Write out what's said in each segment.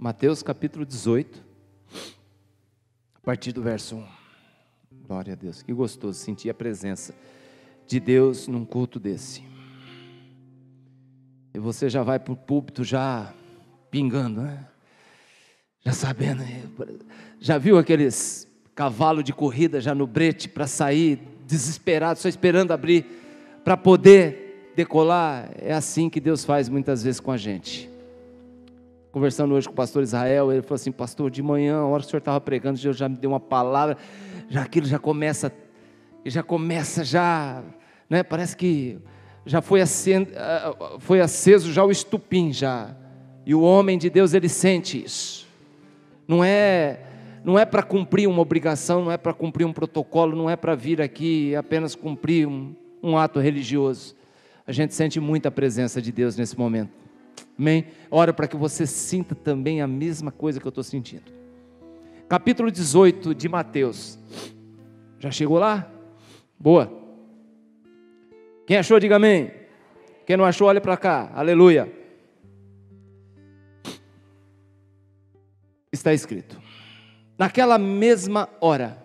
Mateus capítulo 18, a partir do verso 1. Glória a Deus, que gostoso sentir a presença de Deus num culto desse. E você já vai para o púlpito já pingando, né? Já sabendo, já viu aqueles cavalos de corrida já no brete para sair desesperado, só esperando abrir para poder decolar? É assim que Deus faz muitas vezes com a gente. Conversando hoje com o pastor Israel, ele falou assim: pastor, de manhã, a hora que o senhor estava pregando, Deus já me deu uma palavra, já aquilo já começa, né? Parece que já foi aceso já o estupim já, e o homem de Deus, ele sente isso. Não é para cumprir uma obrigação, não é para cumprir um protocolo, não é para vir aqui apenas cumprir um ato religioso. A gente sente muita presença de Deus nesse momento. Amém? Ora para que você sinta também a mesma coisa que eu estou sentindo. Capítulo 18 de Mateus. Já chegou lá? Boa. Quem achou, diga amém. Quem não achou, olha para cá. Aleluia. Está escrito: naquela mesma hora,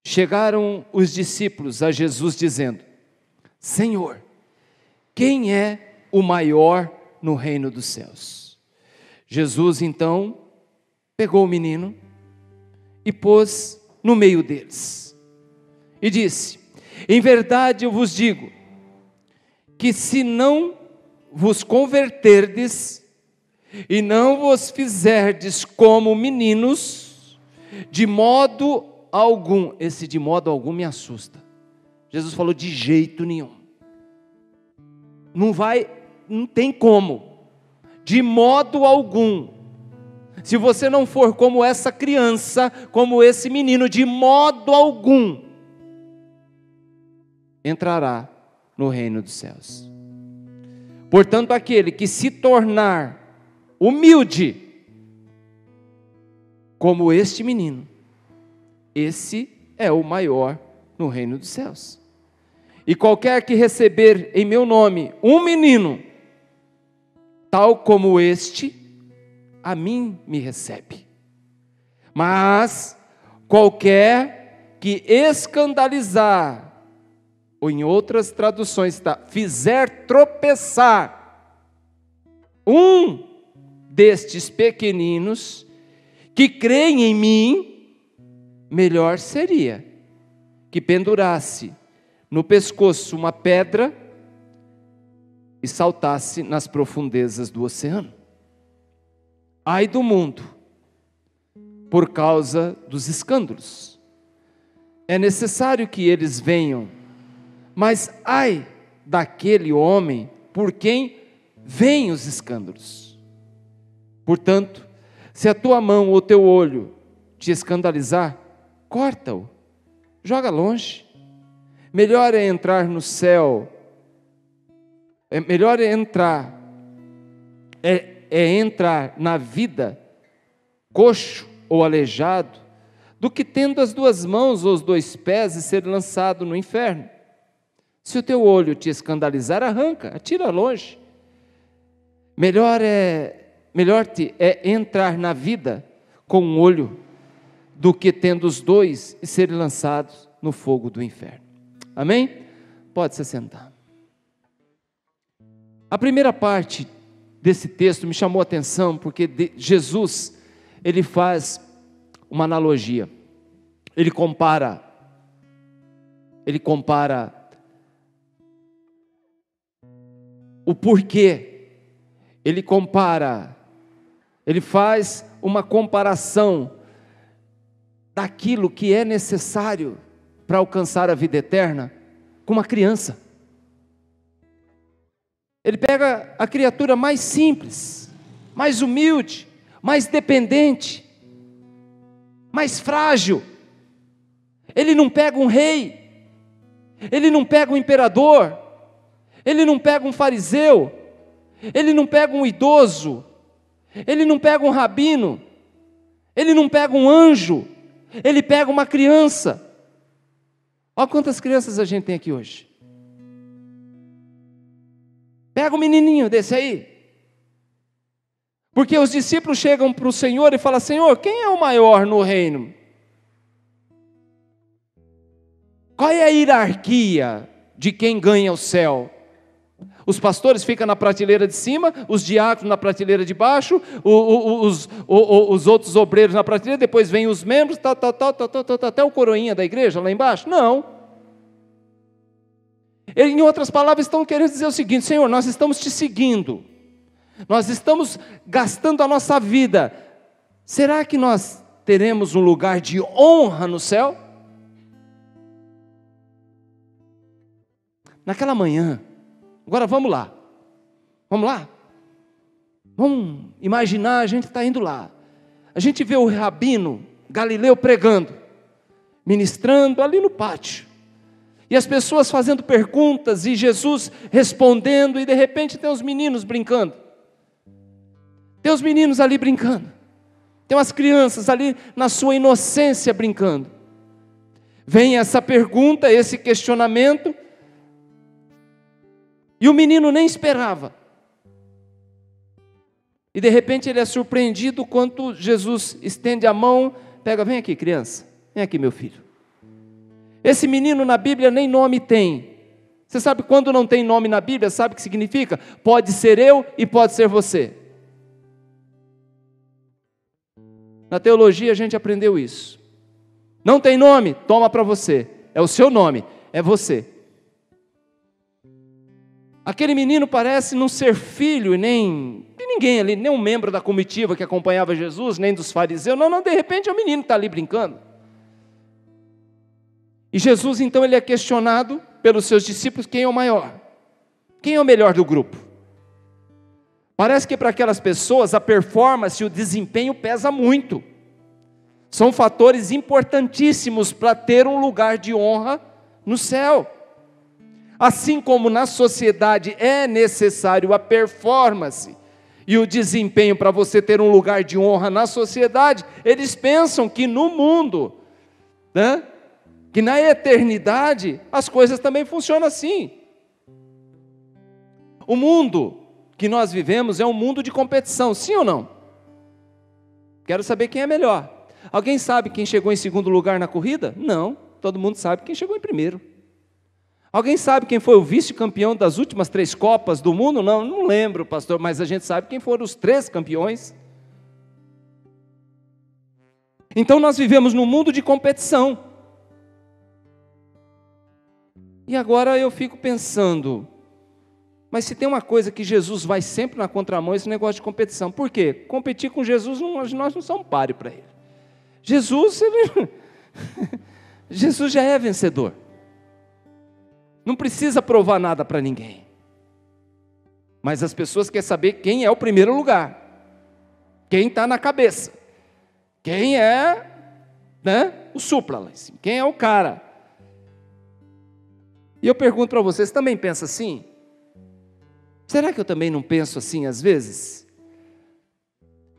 chegaram os discípulos a Jesus dizendo: Senhor, quem é o maior no reino dos céus? Jesus então pegou o menino e pôs no meio deles e disse: em verdade eu vos digo, que se não vos converterdes e não vos fizerdes como meninos, de modo algum, esse de modo algum me assusta. Jesus falou de jeito nenhum. Não tem como, de modo algum. Se você não for como essa criança, como esse menino, de modo algum entrará no reino dos céus. Portanto, aquele que se tornar humilde como este menino, esse é o maior no reino dos céus. E qualquer que receber em meu nome um menino tal como este, a mim me recebe. Mas qualquer que escandalizar, ou em outras traduções está, fizer tropeçar um destes pequeninos que creem em mim, melhor seria que pendurasse no pescoço uma pedra e saltasse nas profundezas do oceano. Ai do mundo, por causa dos escândalos. É necessário que eles venham, mas ai daquele homem por quem vêm os escândalos. Portanto, se a tua mão ou teu olho te escandalizar, corta-o, joga longe. Melhor é entrar no céu, melhor é entrar na vida coxo ou aleijado, do que tendo as duas mãos ou os dois pés e ser lançado no inferno. Se o teu olho te escandalizar, arranca, atira longe. Melhor-te é entrar na vida com um olho, do que tendo os dois e ser lançados no fogo do inferno. Amém? Pode se sentar. A primeira parte desse texto me chamou a atenção, porque Jesus, ele faz uma analogia. Ele compara o porquê. Ele faz uma comparação daquilo que é necessário para alcançar a vida eterna com uma criança. Ele pega a criatura mais simples, mais humilde, mais dependente, mais frágil. Ele não pega um rei, ele não pega um imperador, ele não pega um fariseu, ele não pega um idoso, ele não pega um rabino, ele não pega um anjo, ele pega uma criança. Olha quantas crianças a gente tem aqui hoje. Pega um menininho desse aí. Porque os discípulos chegam para o Senhor e falam: Senhor, quem é o maior no reino? Qual é a hierarquia de quem ganha o céu? Os pastores ficam na prateleira de cima, os diáconos na prateleira de baixo, os outros obreiros na prateleira, depois vem os membros, até o coroinha da igreja lá embaixo? Não. Em outras palavras, estão querendo dizer o seguinte: Senhor, nós estamos te seguindo, nós estamos gastando a nossa vida, será que nós teremos um lugar de honra no céu? Naquela manhã, agora vamos lá, vamos imaginar, a gente está indo lá, a gente vê o rabino Galileu pregando, ministrando ali no pátio, e as pessoas fazendo perguntas, e Jesus respondendo, e de repente tem os meninos brincando, tem os meninos ali brincando, tem umas crianças ali na sua inocência brincando, vem essa pergunta, esse questionamento, e o menino nem esperava. E de repente ele é surpreendido quando Jesus estende a mão, pega: vem aqui, criança, vem aqui, meu filho. Esse menino na Bíblia nem nome tem. Você sabe quando não tem nome na Bíblia, sabe o que significa? Pode ser eu e pode ser você. Na teologia a gente aprendeu isso. Não tem nome? Toma para você. É o seu nome, é você. Aquele menino parece não ser filho nem de ninguém ali, nem um membro da comitiva que acompanhava Jesus, nem dos fariseus. Não, de repente é o menino que está ali brincando. E Jesus então ele é questionado pelos seus discípulos: quem é o maior? Quem é o melhor do grupo? Parece que para aquelas pessoas a performance e o desempenho pesa muito. São fatores importantíssimos para ter um lugar de honra no céu. Assim como na sociedade é necessário a performance e o desempenho para você ter um lugar de honra na sociedade, eles pensam que no mundo, né, que na eternidade, as coisas também funcionam assim. O mundo que nós vivemos é um mundo de competição, sim ou não? Quero saber quem é melhor. Alguém sabe quem chegou em segundo lugar na corrida? Não, todo mundo sabe quem chegou em primeiro. Alguém sabe quem foi o vice-campeão das últimas 3 Copas do Mundo? Não lembro, pastor, mas a gente sabe quem foram os 3 campeões. Então nós vivemos num mundo de competição. E agora eu fico pensando, mas se tem uma coisa que Jesus vai sempre na contramão, esse negócio de competição. Por quê? Competir com Jesus, nós não somos páreo para ele. Jesus já é vencedor. Não precisa provar nada para ninguém. Mas as pessoas querem saber quem é o primeiro lugar. Quem está na cabeça. Quem é, né, o supla, quem é o cara. E eu pergunto para vocês, também pensa assim? Será que eu também não penso assim às vezes?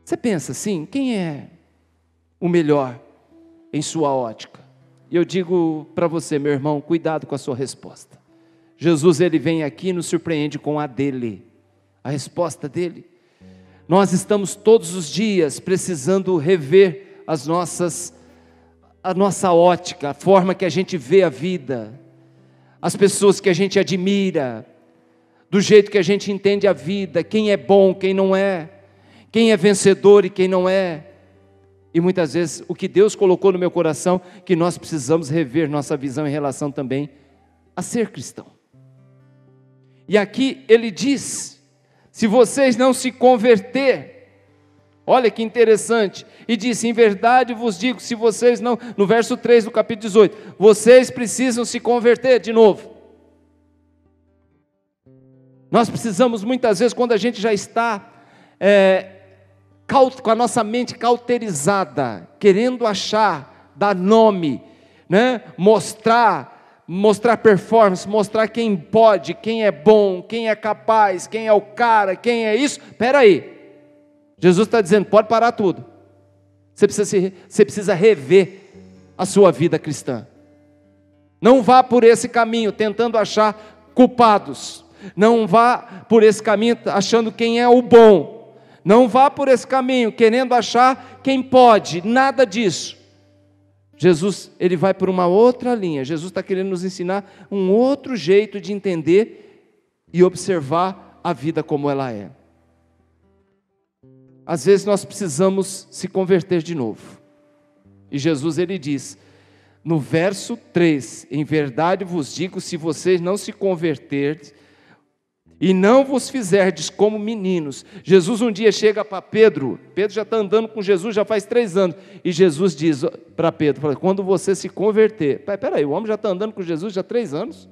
Você pensa assim? Quem é o melhor em sua ótica? E eu digo para você, meu irmão, cuidado com a sua resposta. Jesus, ele vem aqui e nos surpreende com a dele, a resposta dele. Nós estamos todos os dias precisando rever a nossa ótica, a forma que a gente vê a vida, as pessoas que a gente admira, do jeito que a gente entende a vida, quem é bom, quem não é, quem é vencedor e quem não é. E muitas vezes o que Deus colocou no meu coração, que nós precisamos rever nossa visão em relação também a ser cristão. E aqui ele diz: se vocês não se converter, olha que interessante, e disse: em verdade vos digo, se vocês não, no verso 3 do capítulo 18, vocês precisam se converter de novo. Nós precisamos muitas vezes, quando a gente já está com a nossa mente cauterizada, querendo achar, dar nome, né? mostrar performance, mostrar quem pode, quem é bom, quem é capaz, quem é o cara, quem é isso. Espera aí, Jesus está dizendo, pode parar tudo. Você precisa rever a sua vida cristã. Não vá por esse caminho tentando achar culpados. Não vá por esse caminho achando quem é o bom. Não vá por esse caminho, querendo achar quem pode, nada disso. Jesus, ele vai por uma outra linha. Jesus está querendo nos ensinar um outro jeito de entender e observar a vida como ela é. Às vezes nós precisamos se converter de novo. E Jesus, ele diz, no verso 3, em verdade vos digo, se vocês não se converterem, e não vos fizerdes como meninos. Jesus um dia chega para Pedro, Pedro já está andando com Jesus já faz 3 anos, e Jesus diz para Pedro, quando você se converter, peraí, o homem já está andando com Jesus já há 3 anos?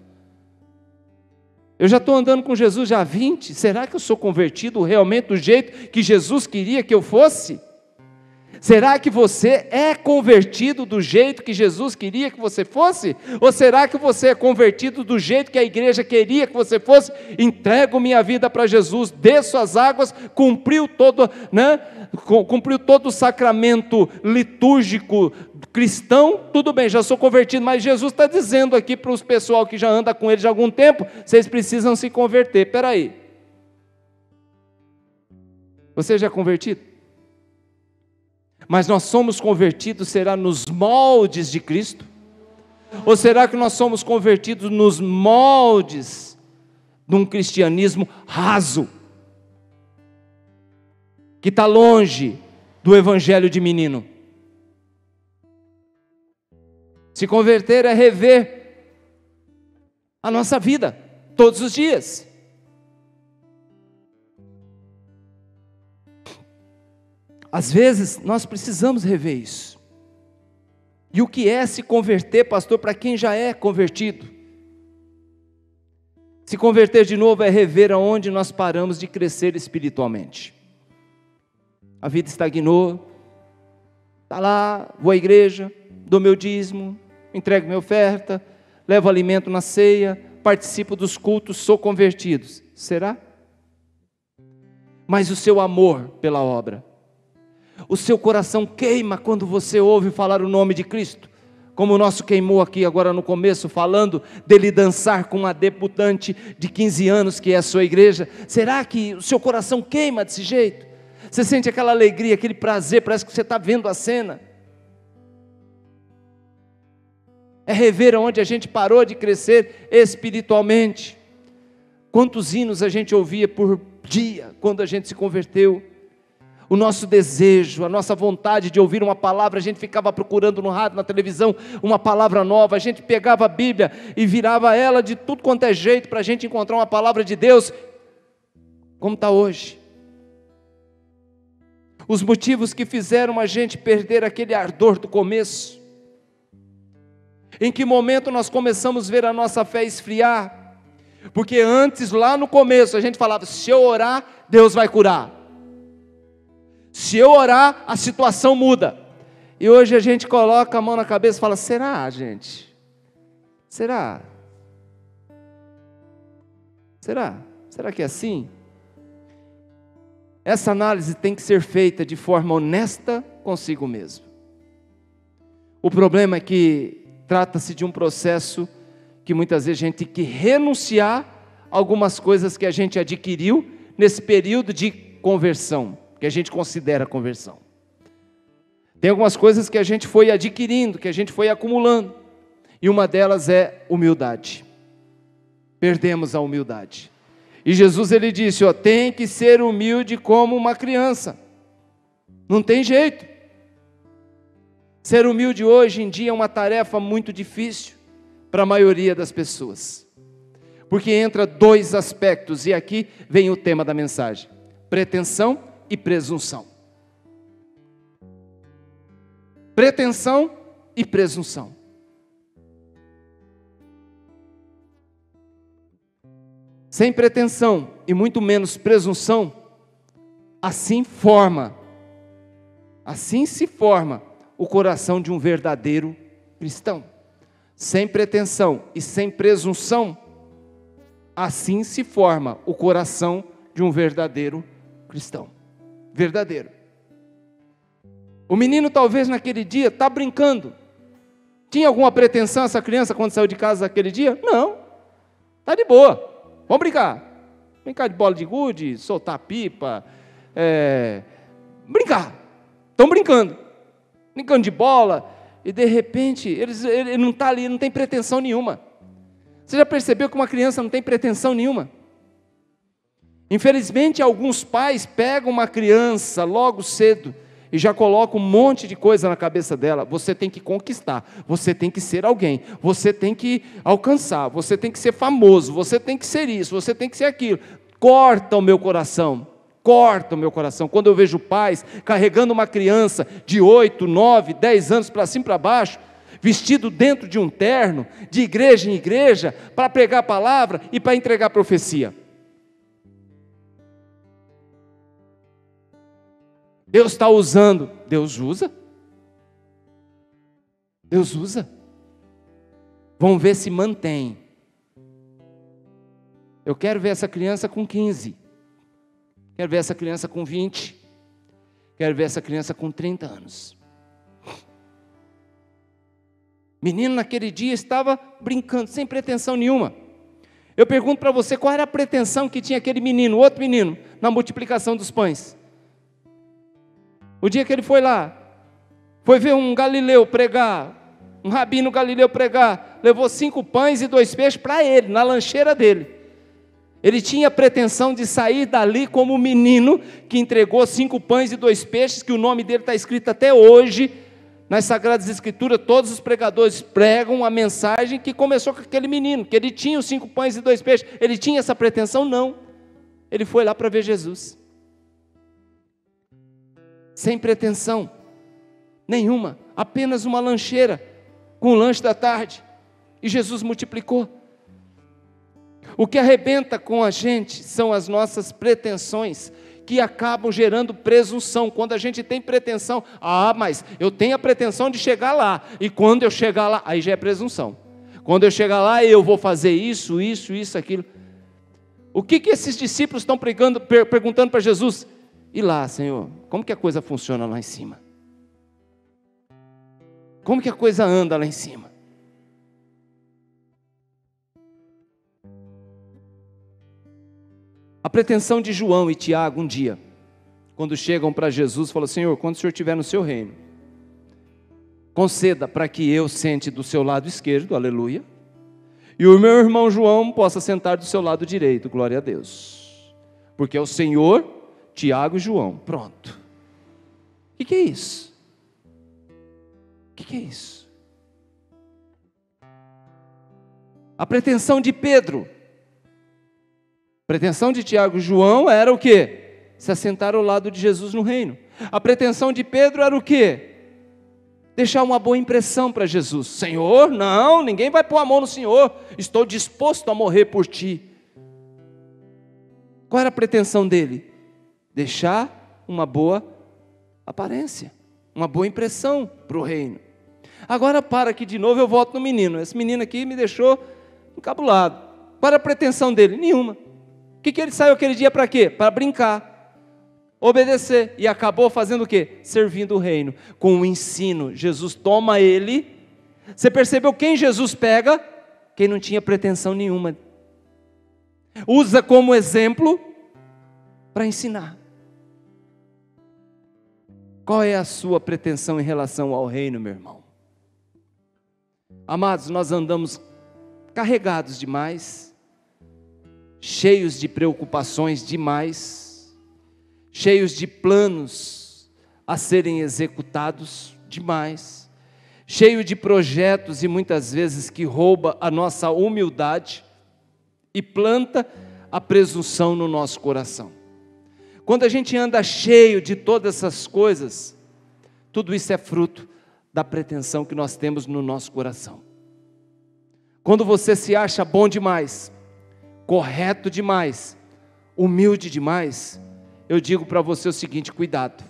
Eu já estou andando com Jesus já há 20, será que eu sou convertido realmente do jeito que Jesus queria que eu fosse? Será que você é convertido do jeito que Jesus queria que você fosse? Ou será que você é convertido do jeito que a igreja queria que você fosse? Entrego minha vida para Jesus, desço as águas, cumpriu todo o sacramento litúrgico cristão, tudo bem, já sou convertido, mas Jesus está dizendo aqui para os pessoal que já anda com ele já há algum tempo, vocês precisam se converter. Espera aí, você já é convertido? Mas nós somos convertidos, será nos moldes de Cristo? Ou será que nós somos convertidos nos moldes de um cristianismo raso, que está longe do evangelho de menino? Se converter é rever a nossa vida, todos os dias. Às vezes, nós precisamos rever isso. E o que é se converter, pastor, para quem já é convertido? Se converter de novo é rever aonde nós paramos de crescer espiritualmente. A vida estagnou, está lá, vou à igreja, dou meu dízimo, entrego minha oferta, levo alimento na ceia, participo dos cultos, sou convertido. Será? Mas o seu amor pela obra, o seu coração queima quando você ouve falar o nome de Cristo, como o nosso queimou aqui agora no começo, falando dele dançar com uma debutante de 15 anos que é a sua igreja. Será que o seu coração queima desse jeito? Você sente aquela alegria, aquele prazer, parece que você está vendo a cena. É rever onde a gente parou de crescer espiritualmente. Quantos hinos a gente ouvia por dia quando a gente se converteu? O nosso desejo, a nossa vontade de ouvir uma palavra, a gente ficava procurando no rádio, na televisão, uma palavra nova, a gente pegava a Bíblia e virava ela de tudo quanto é jeito para a gente encontrar uma palavra de Deus, como está hoje. Os motivos que fizeram a gente perder aquele ardor do começo. Em que momento nós começamos a ver a nossa fé esfriar? Porque antes, lá no começo, a gente falava, se eu orar, Deus vai curar. Se eu orar, a situação muda. E hoje a gente coloca a mão na cabeça e fala, será, gente? Será? Será? Será que é assim? Essa análise tem que ser feita de forma honesta consigo mesmo. O problema é que trata-se de um processo que muitas vezes a gente tem que renunciar a algumas coisas que a gente adquiriu nesse período de conversão, que a gente considera conversão. Tem algumas coisas que a gente foi adquirindo, que a gente foi acumulando, e uma delas é humildade. Perdemos a humildade. E Jesus, ele disse, tem que ser humilde como uma criança. Não tem jeito. Ser humilde hoje em dia é uma tarefa muito difícil para a maioria das pessoas. Porque entra 2 aspectos, e aqui vem o tema da mensagem: pretensão e presunção. Pretensão e presunção. Sem pretensão e muito menos presunção, assim se forma o coração de um verdadeiro cristão. Sem pretensão e sem presunção, assim se forma o coração de um verdadeiro cristão. Verdadeiro. O menino talvez naquele dia está brincando. Tinha alguma pretensão essa criança quando saiu de casa naquele dia? Não. Está de boa. Vamos brincar. Brincar de bola de gude, soltar pipa, brincar. Estão brincando de bola, e de repente, ele não está ali, não tem pretensão nenhuma. Você já percebeu que uma criança não tem pretensão nenhuma? Infelizmente, alguns pais pegam uma criança logo cedo e já colocam um monte de coisa na cabeça dela. Você tem que conquistar, você tem que ser alguém, você tem que alcançar, você tem que ser famoso, você tem que ser isso, você tem que ser aquilo. Corta o meu coração, quando eu vejo pais carregando uma criança de 8, 9, 10 anos para cima e para baixo, vestido dentro de um terno, de igreja em igreja, para pregar a palavra e para entregar a profecia. Deus está usando. Deus usa. Vamos ver se mantém. Eu quero ver essa criança com 15. Quero ver essa criança com 20. Quero ver essa criança com 30 anos. Menino naquele dia estava brincando, sem pretensão nenhuma. Eu pergunto para você, qual era a pretensão que tinha aquele menino, outro menino, na multiplicação dos pães? O dia que ele foi lá, foi ver um Galileu pregar, um rabino Galileu pregar, levou 5 pães e 2 peixes para ele, na lancheira dele. Ele tinha a pretensão de sair dali como o menino que entregou 5 pães e 2 peixes, que o nome dele está escrito até hoje, nas Sagradas Escrituras. Todos os pregadores pregam a mensagem que começou com aquele menino, que ele tinha os 5 pães e 2 peixes. Ele tinha essa pretensão? Não. Ele foi lá para ver Jesus. Sem pretensão nenhuma, apenas uma lancheira, com o lanche da tarde, e Jesus multiplicou. O que arrebenta com a gente são as nossas pretensões, que acabam gerando presunção. Quando a gente tem pretensão, mas eu tenho a pretensão de chegar lá, e quando eu chegar lá, aí já é presunção. Quando eu chegar lá, eu vou fazer isso, aquilo. O que esses discípulos estão perguntando para Jesus? E lá, Senhor, como que a coisa funciona lá em cima? Como que a coisa anda lá em cima? A pretensão de João e Tiago um dia, quando chegam para Jesus, falam: Senhor, quando o Senhor estiver no seu reino, conceda para que eu sente do seu lado esquerdo, aleluia, e o meu irmão João possa sentar do seu lado direito, glória a Deus, porque é o Senhor, Tiago e João. Pronto. O que é isso? O que é isso? A pretensão de Pedro, a pretensão de Tiago e João era o quê? Se assentar ao lado de Jesus no reino. A pretensão de Pedro era o quê? Deixar uma boa impressão para Jesus. Senhor, não, ninguém vai pôr a mão no Senhor, estou disposto a morrer por ti. Qual era a pretensão dele? Deixar uma boa aparência, uma boa impressão para o reino. Agora para aqui de novo, eu volto no menino. Esse menino aqui me deixou encabulado. Qual era a pretensão dele? Nenhuma. O que ele saiu aquele dia para quê? Para brincar, obedecer. E acabou fazendo o quê? Servindo o reino. Com o ensino, Jesus toma ele. Você percebeu quem Jesus pega? Quem não tinha pretensão nenhuma. Usa como exemplo para ensinar. Qual é a sua pretensão em relação ao reino, meu irmão? Amados, nós andamos carregados demais, cheios de preocupações demais, cheios de planos a serem executados demais, cheio de projetos e muitas vezes que rouba a nossa humildade e planta a presunção no nosso coração. Quando a gente anda cheio de todas essas coisas, tudo isso é fruto da pretensão que nós temos no nosso coração. Quando você se acha bom demais, correto demais, humilde demais, eu digo para você o seguinte: cuidado,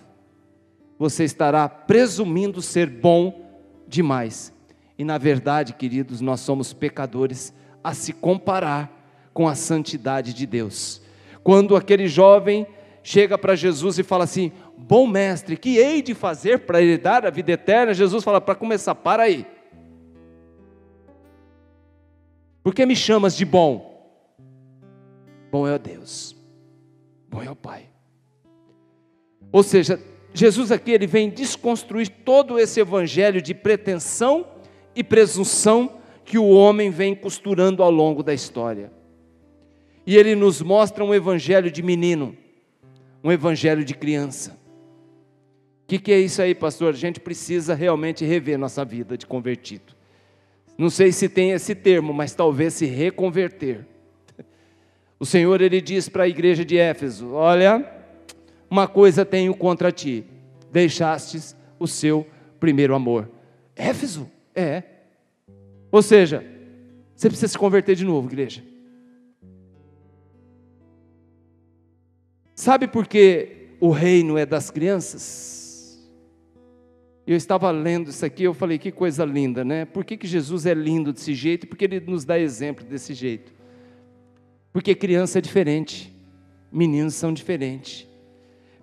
você estará presumindo ser bom demais, e na verdade, queridos, nós somos pecadores a se comparar com a santidade de Deus. Quando aquele jovem chega para Jesus e fala assim: bom mestre, que hei de fazer para herdar a vida eterna? Jesus fala: para começar, para aí. Por que me chamas de bom? Bom é o Deus, bom é o Pai. Ou seja, Jesus aqui ele vem desconstruir todo esse evangelho de pretensão e presunção que o homem vem costurando ao longo da história. E ele nos mostra um evangelho de menino, um evangelho de criança. O que é isso aí, pastor? A gente precisa realmente rever nossa vida de convertido. Não sei se tem esse termo, mas talvez se reconverter. O Senhor ele diz para a igreja de Éfeso: olha, uma coisa tenho contra ti, deixastes o seu primeiro amor. Éfeso? É. Ou seja, você precisa se converter de novo, igreja. Sabe por que o reino é das crianças? Eu estava lendo isso aqui, eu falei, que coisa linda, né? Por que Jesus é lindo desse jeito? Porque ele nos dá exemplo desse jeito. Porque criança é diferente, meninos são diferentes.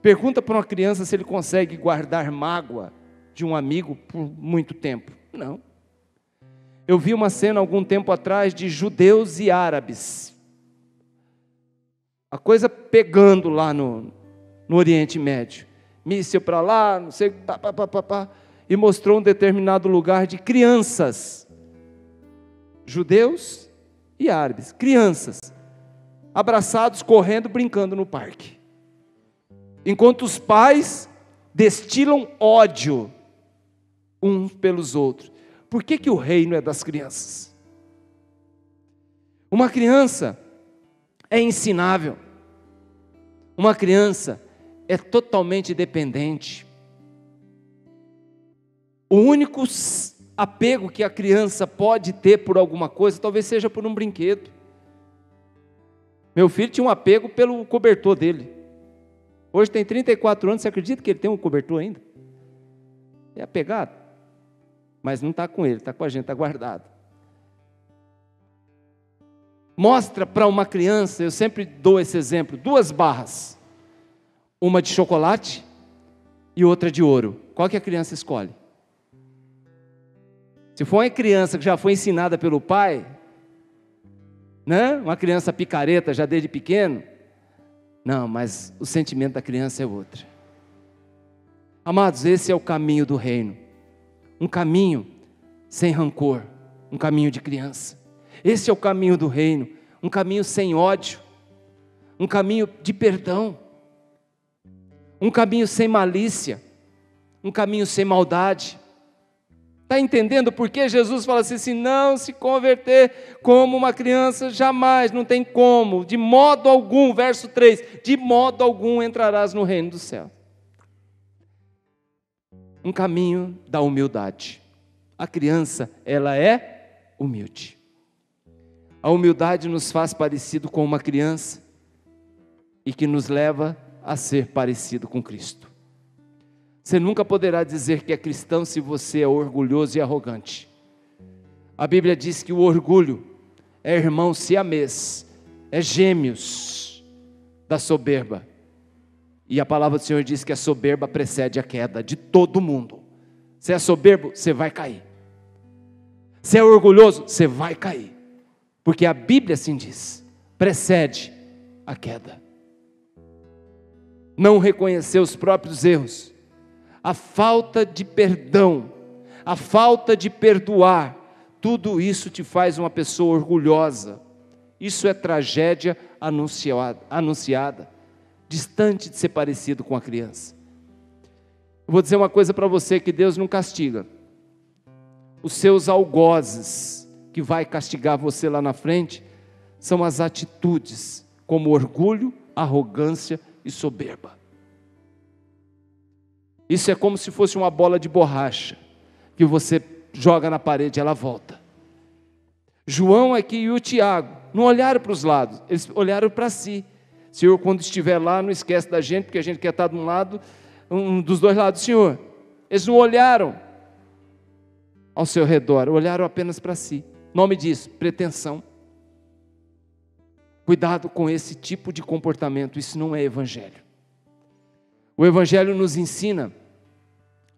Pergunta para uma criança se ele consegue guardar mágoa de um amigo por muito tempo. Não. Eu vi uma cena algum tempo atrás de judeus e árabes. A coisa pegando lá no Oriente Médio. Míssil para lá, não sei, e mostrou um determinado lugar de crianças. Judeus e árabes, crianças, abraçados, correndo, brincando no parque. Enquanto os pais destilam ódio uns pelos outros. Por que o reino é das crianças? Uma criança é ensinável. Uma criança é totalmente dependente. O único apego que a criança pode ter por alguma coisa, talvez seja por um brinquedo. Meu filho tinha um apego pelo cobertor dele. Hoje tem 34 anos, você acredita que ele tem um cobertor ainda? É apegado. Mas não está com ele, está com a gente, está guardado. Mostra para uma criança, eu sempre dou esse exemplo, 2 barras. Uma de chocolate e outra de ouro. Qual que a criança escolhe? Se for uma criança que já foi ensinada pelo pai, né? Uma criança picareta já desde pequeno, não, mas o sentimento da criança é outro. Amados, esse é o caminho do reino. Um caminho sem rancor, um caminho de criança. Esse é o caminho do reino, um caminho sem ódio, um caminho de perdão, um caminho sem malícia, um caminho sem maldade. Está entendendo por que Jesus fala assim, se não se converter como uma criança, jamais, não tem como, de modo algum, verso 3, de modo algum entrarás no reino do céu. Um caminho da humildade. A criança, ela é humilde. A humildade nos faz parecido com uma criança e que nos leva a ser parecido com Cristo. Você nunca poderá dizer que é cristão se você é orgulhoso e arrogante. A Bíblia diz que o orgulho é irmão siamês, é gêmeos da soberba. E a palavra do Senhor diz que a soberba precede a queda de todo mundo. Se é soberbo, você vai cair. Se é orgulhoso, você vai cair. Porque a Bíblia assim diz, precede a queda. Não reconhecer os próprios erros, a falta de perdão, a falta de perdoar, tudo isso te faz uma pessoa orgulhosa. Isso é tragédia anunciada, distante de ser parecido com a criança. Eu vou dizer uma coisa para você, que Deus não castiga os seus algozes, que vai castigar você lá na frente, são as atitudes, como orgulho, arrogância e soberba. Isso é como se fosse uma bola de borracha, que você joga na parede e ela volta. João aqui e o Tiago não olharam para os lados, eles olharam para si. Senhor, quando estiver lá, não esquece da gente, porque a gente quer estar de um lado, dos dois lados, Senhor. Eles não olharam ao seu redor, olharam apenas para si. Nome disso, pretensão. Cuidado com esse tipo de comportamento, isso não é evangelho. O evangelho nos ensina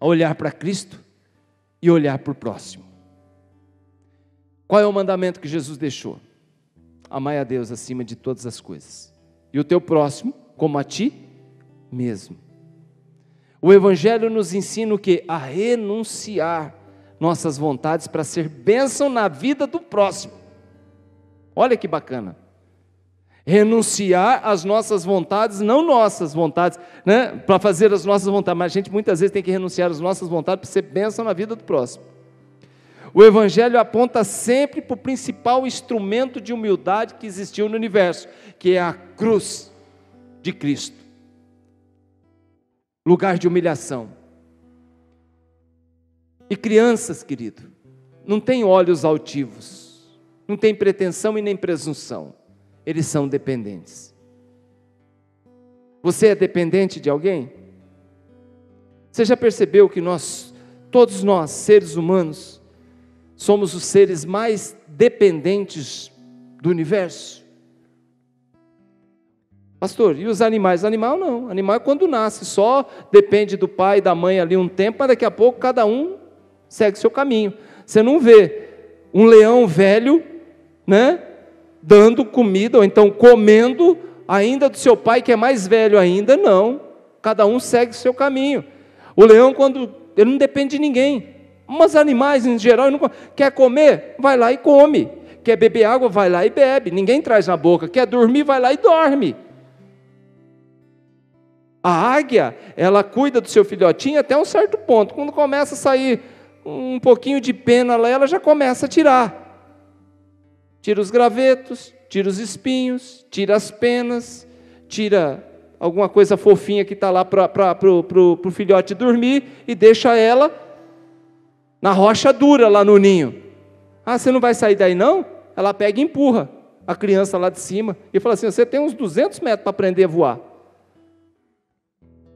a olhar para Cristo e olhar para o próximo. Qual é o mandamento que Jesus deixou? Amai a Deus acima de todas as coisas, e o teu próximo como a ti mesmo. O Evangelho nos ensina o quê? A renunciar nossas vontades para ser bênção na vida do próximo. Olha que bacana. Renunciar às nossas vontades, não nossas vontades, né? Para fazer as nossas vontades, mas a gente muitas vezes tem que renunciar às nossas vontades para ser bênção na vida do próximo. O Evangelho aponta sempre para o principal instrumento de humildade que existiu no universo, que é a cruz de Cristo. Lugar de humilhação. E crianças, querido, não têm olhos altivos, não têm pretensão e nem presunção, eles são dependentes. Você é dependente de alguém? Você já percebeu que todos nós, seres humanos, somos os seres mais dependentes do universo? Pastor, e os animais? Animal não, animal é quando nasce, só depende do pai e da mãe ali um tempo, mas daqui a pouco cada um segue seu caminho. Você não vê um leão velho, né, dando comida, ou então comendo ainda do seu pai que é mais velho ainda, não, cada um segue seu caminho. O leão, ele não depende de ninguém. Mas animais, em geral, quer comer? Vai lá e come. Quer beber água? Vai lá e bebe. Ninguém traz na boca. Quer dormir? Vai lá e dorme. A águia, ela cuida do seu filhotinho até um certo ponto. Quando começa a sair um pouquinho de pena lá, ela já começa a tirar. Tira os gravetos, tira os espinhos, tira as penas, tira alguma coisa fofinha que está lá para o filhote dormir e deixa ela na rocha dura lá no ninho. Ah, você não vai sair daí não? Ela pega e empurra a criança lá de cima e fala assim, você tem uns 200 metros para aprender a voar.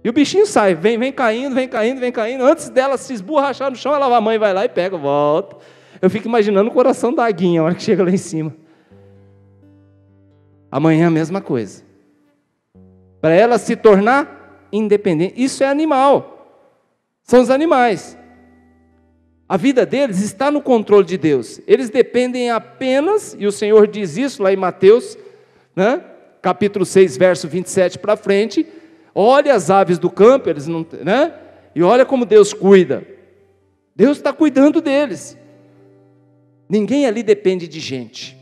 E o bichinho sai, vem caindo, antes dela se esborrachar no chão, a mãe vai lá e pega, volta. Eu fico imaginando o coração da aguinha, a hora que chega lá em cima. Amanhã a mesma coisa. Para ela se tornar independente. Isso é animal. São os animais. A vida deles está no controle de Deus. Eles dependem apenas, e o Senhor diz isso lá em Mateus, né, capítulo 6, verso 27 para frente, olha as aves do campo, eles não, né, e olha como Deus cuida. Deus está cuidando deles. Ninguém ali depende de gente.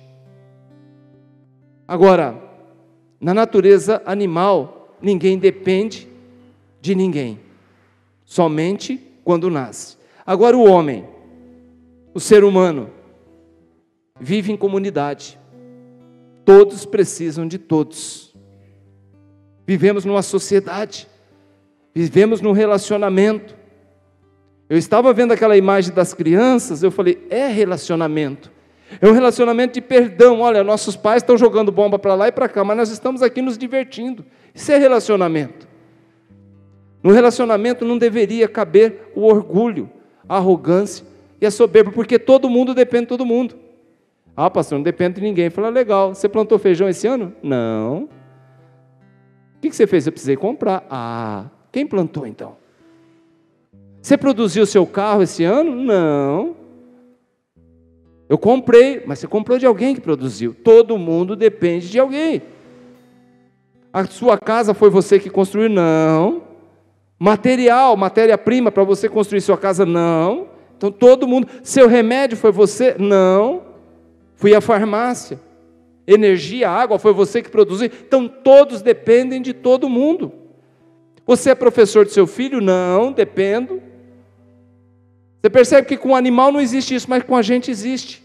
Agora, na natureza animal, ninguém depende de ninguém. Somente quando nasce. Agora o homem, o ser humano, vive em comunidade. Todos precisam de todos. Vivemos numa sociedade. Vivemos num relacionamento. Eu estava vendo aquela imagem das crianças, eu falei, é relacionamento. É um relacionamento de perdão. Olha, nossos pais estão jogando bomba para lá e para cá, mas nós estamos aqui nos divertindo. Isso é relacionamento. No relacionamento não deveria caber o orgulho, a arrogância e a soberba, porque todo mundo depende de todo mundo. Ah, pastor, não depende de ninguém. Fala, legal, você plantou feijão esse ano? Não. O que você fez? Eu precisei comprar. Ah, quem plantou então? Você produziu o seu carro esse ano? Não. Eu comprei, mas você comprou de alguém que produziu. Todo mundo depende de alguém. A sua casa foi você que construiu? Não. Material, matéria-prima para você construir sua casa? Não. Então todo mundo. Seu remédio foi você? Não. Fui à farmácia. Energia, água, foi você que produziu? Então todos dependem de todo mundo. Você é professor do seu filho? Não, dependo. Você percebe que com o animal não existe isso, mas com a gente existe.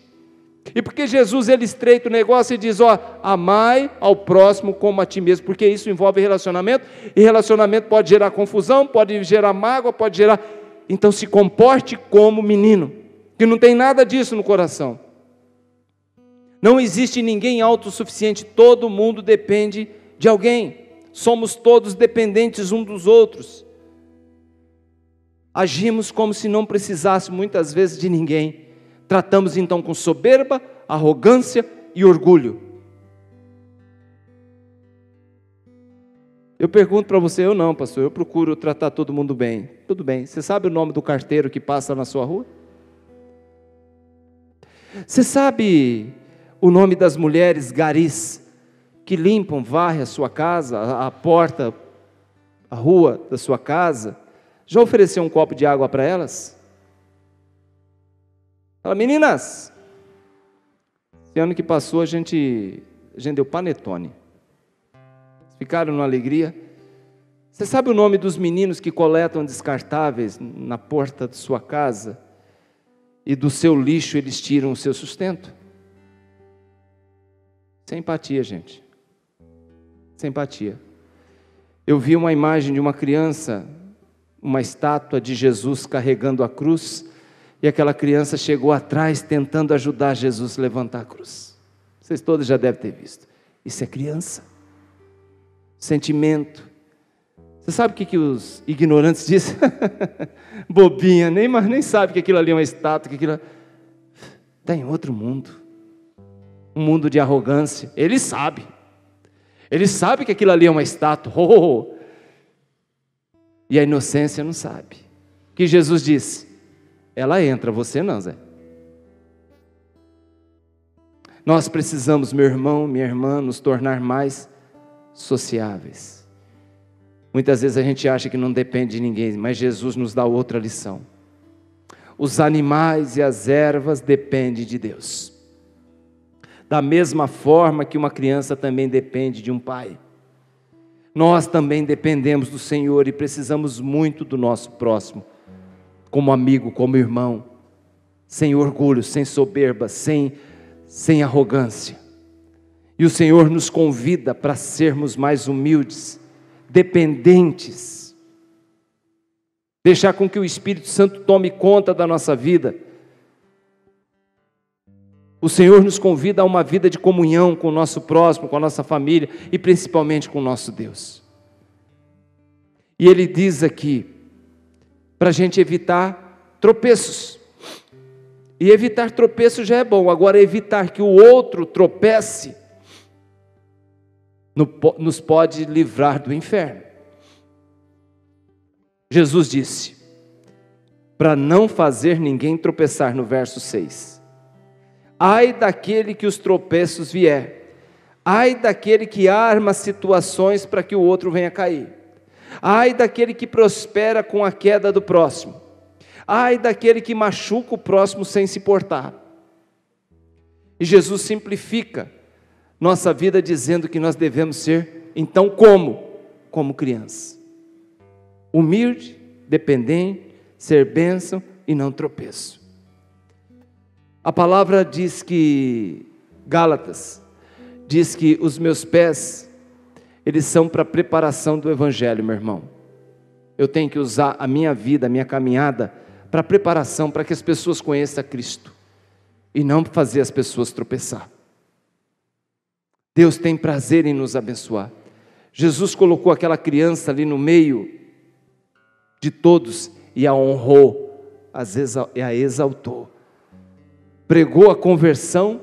E porque Jesus, ele estreita o negócio e diz, ó, amai ao próximo como a ti mesmo, porque isso envolve relacionamento, e relacionamento pode gerar confusão, pode gerar mágoa, pode gerar... Então se comporte como menino, que não tem nada disso no coração. Não existe ninguém autossuficiente, todo mundo depende de alguém. Somos todos dependentes uns dos outros. Agimos como se não precisássemos muitas vezes de ninguém. Tratamos então com soberba, arrogância e orgulho. Eu pergunto para você, eu não, pastor, eu procuro tratar todo mundo bem. Tudo bem, você sabe o nome do carteiro que passa na sua rua? Você sabe o nome das mulheres garis que limpam, varrem a sua casa, a porta, a rua da sua casa, Já ofereceu um copo de água para elas? Fala, meninas, esse ano que passou a gente deu panetone. Ficaram numa alegria. Você sabe o nome dos meninos que coletam descartáveis na porta de sua casa e do seu lixo eles tiram o seu sustento? Sem empatia, gente. Sem empatia. Eu vi uma imagem de uma criança, uma estátua de Jesus carregando a cruz, e aquela criança chegou atrás tentando ajudar Jesus a levantar a cruz. Vocês todos já devem ter visto. Isso é criança. Sentimento. Você sabe o que os ignorantes dizem? Bobinha, nem sabe que aquilo ali é uma estátua, que aquilo está em outro mundo. Um mundo de arrogância. Ele sabe. Ele sabe que aquilo ali é uma estátua. E a inocência não sabe. O que Jesus disse? Ela entra, você não, Zé. Nós precisamos, meu irmão, minha irmã, nos tornar mais sociáveis. Muitas vezes a gente acha que não depende de ninguém, mas Jesus nos dá outra lição. Os animais e as ervas dependem de Deus. Da mesma forma que uma criança também depende de um pai. Nós também dependemos do Senhor e precisamos muito do nosso próximo, como amigo, como irmão, sem orgulho, sem soberba, sem arrogância. E o Senhor nos convida para sermos mais humildes, dependentes, deixar com que o Espírito Santo tome conta da nossa vida. O Senhor nos convida a uma vida de comunhão com o nosso próximo, com a nossa família e principalmente com o nosso Deus. E Ele diz aqui, para a gente evitar tropeços. E evitar tropeços já é bom, agora evitar que o outro tropece, nos pode livrar do inferno. Jesus disse, para não fazer ninguém tropeçar, no verso 6. Ai daquele que os tropeços vier, ai daquele que arma situações para que o outro venha cair, ai daquele que prospera com a queda do próximo, ai daquele que machuca o próximo sem se importar. E Jesus simplifica nossa vida dizendo que nós devemos ser, então, como criança. Humilde, dependente, ser bênção e não tropeço. A palavra diz que, Gálatas, diz que os meus pés, eles são para a preparação do Evangelho, meu irmão. Eu tenho que usar a minha vida, a minha caminhada, para preparação, para que as pessoas conheçam Cristo, e não fazer as pessoas tropeçar. Deus tem prazer em nos abençoar. Jesus colocou aquela criança ali no meio de todos e a honrou, a exaltou. Pregou a conversão,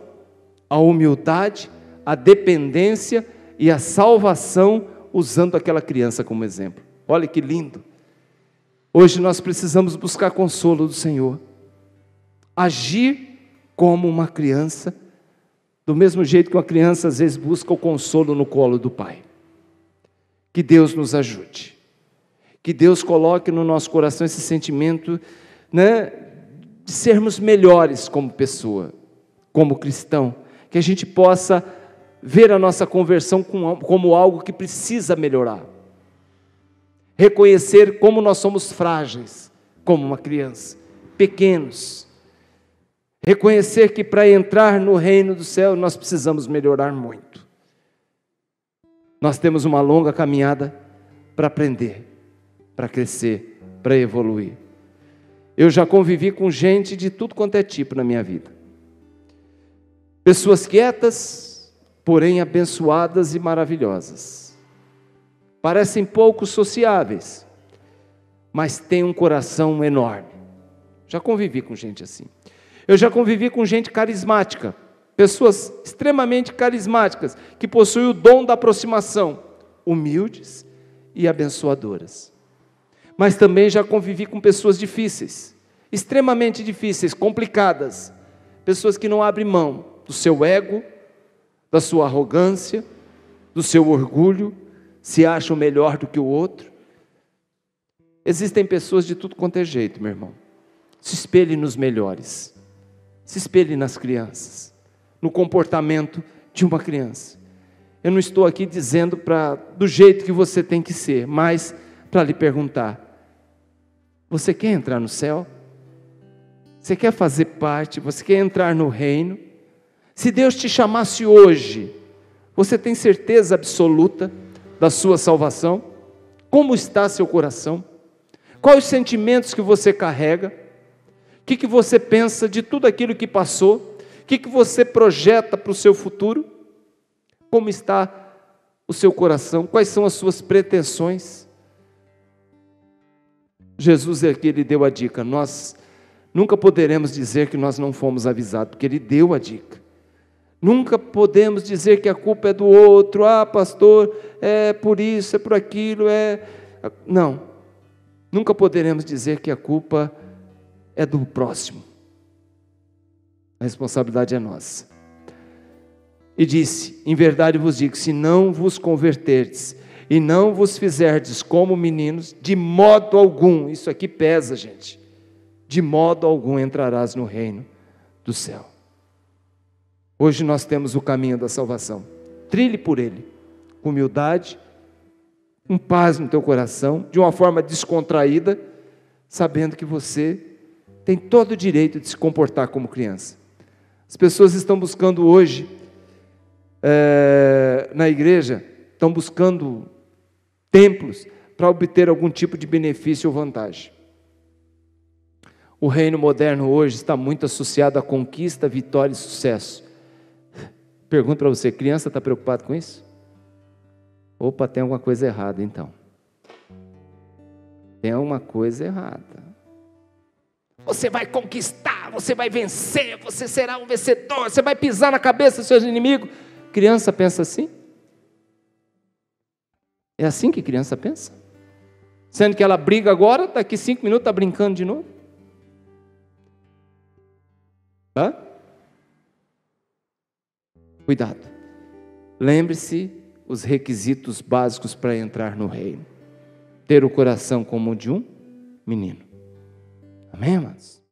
a humildade, a dependência e a salvação, usando aquela criança como exemplo. Olha que lindo. Hoje nós precisamos buscar consolo do Senhor. Agir como uma criança, do mesmo jeito que uma criança às vezes busca o consolo no colo do pai. Que Deus nos ajude. Que Deus coloque no nosso coração esse sentimento, de sermos melhores como pessoa, como cristão. Que a gente possa ver a nossa conversão como algo que precisa melhorar. Reconhecer como nós somos frágeis, como uma criança, pequenos. Reconhecer que para entrar no reino do céu nós precisamos melhorar muito. Nós temos uma longa caminhada para aprender, para crescer, para evoluir. Eu já convivi com gente de tudo quanto é tipo na minha vida. Pessoas quietas, porém abençoadas e maravilhosas. Parecem pouco sociáveis, mas têm um coração enorme. Já convivi com gente assim. Eu já convivi com gente carismática, pessoas extremamente carismáticas, que possuem o dom da aproximação, humildes e abençoadoras. Mas também já convivi com pessoas difíceis, extremamente difíceis, complicadas, pessoas que não abrem mão do seu ego, da sua arrogância, do seu orgulho, se acham melhor do que o outro. Existem pessoas de tudo quanto é jeito, meu irmão. Se espelhe nos melhores. Se espelhe nas crianças, no comportamento de uma criança. Eu não estou aqui dizendo do jeito que você tem que ser, mas para lhe perguntar: você quer entrar no céu? Você quer fazer parte? Você quer entrar no reino? Se Deus te chamasse hoje, você tem certeza absoluta da sua salvação? Como está seu coração? Quais os sentimentos que você carrega? O que você pensa de tudo aquilo que passou? O que você projeta para o seu futuro? Como está o seu coração? Quais são as suas pretensões? Jesus aqui, ele deu a dica. Nós nunca poderemos dizer que nós não fomos avisados, porque ele deu a dica. Nunca podemos dizer que a culpa é do outro. Ah, pastor, é por isso, é por aquilo, Não. Nunca poderemos dizer que a culpa é do próximo. A responsabilidade é nossa. E disse: em verdade vos digo, se não vos converterdes e não vos fizerdes como meninos, de modo algum, isso aqui pesa, gente, de modo algum entrarás no reino do céu. Hoje nós temos o caminho da salvação. Trilhe por ele, com humildade, com paz no teu coração, de uma forma descontraída, sabendo que você tem todo o direito de se comportar como criança. As pessoas estão buscando hoje, na igreja, estão buscando templos para obter algum tipo de benefício ou vantagem. O reino moderno hoje está muito associado à conquista, vitória e sucesso. Pergunto para você: criança está preocupada com isso? Opa, tem alguma coisa errada então. Tem alguma coisa errada. Você vai conquistar, você vai vencer, você será um vencedor, você vai pisar na cabeça dos seus inimigos. Criança pensa assim? É assim que criança pensa? Sendo que ela briga agora, daqui 5 minutos está brincando de novo? Hã? Cuidado. Lembre-se os requisitos básicos para entrar no reino: ter o coração como o de um menino. Amém, amados?